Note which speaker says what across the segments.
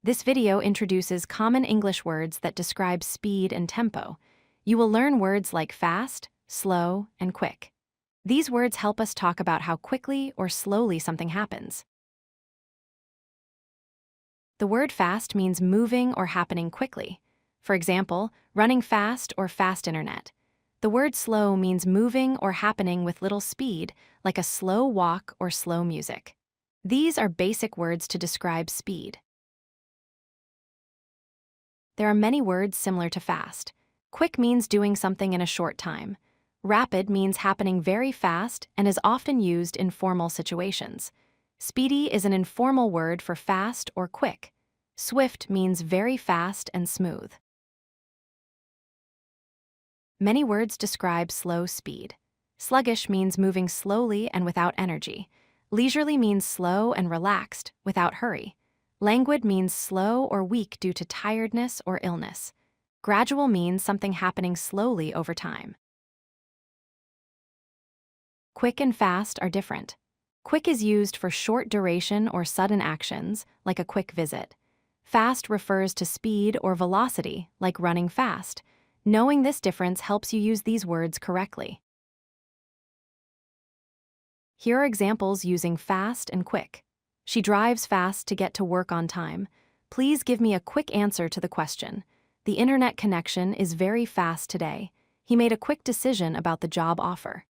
Speaker 1: This video introduces common English words that describe speed and tempo. You will learn words like fast, slow, and quick. These words help us talk about how quickly or slowly something happens. The word fast means moving or happening quickly. For example, running fast or fast internet. The word slow means moving or happening with little speed, like a slow walk or slow music. These are basic words to describe speed. There are many words similar to fast. Quick means doing something in a short time. Rapid means happening very fast and is often used in formal situations. Speedy is an informal word for fast or quick. Swift means very fast and smooth. Many words describe slow speed. Sluggish means moving slowly and without energy. Leisurely means slow and relaxed, without hurry. Languid means slow or weak due to tiredness or illness. Gradual means something happening slowly over time. Quick and fast are different. Quick is used for short duration or sudden actions, like a quick visit. Fast refers to speed or velocity, like running fast. Knowing this difference helps you use these words correctly. Here are examples using fast and quick. She drives fast to get to work on time. Please give me a quick answer to the question. The internet connection is very fast today. He made a quick decision about the job offer.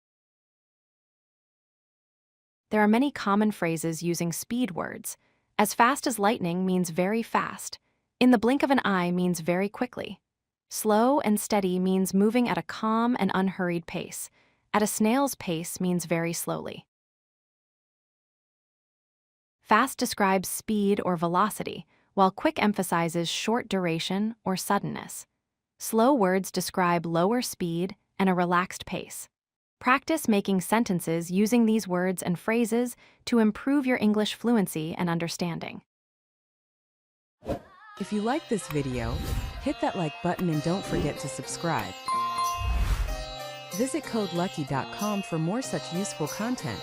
Speaker 1: There are many common phrases using speed words. As fast as lightning means very fast. In the blink of an eye means very quickly. Slow and steady means moving at a calm and unhurried pace. At a snail's pace means very slowly. Fast describes speed or velocity, while quick emphasizes short duration or suddenness. Slow words describe lower speed and a relaxed pace. Practice making sentences using these words and phrases to improve your English fluency and understanding.
Speaker 2: If you like this video, hit that like button and don't forget to subscribe. Visit codelucky.com for more such useful content.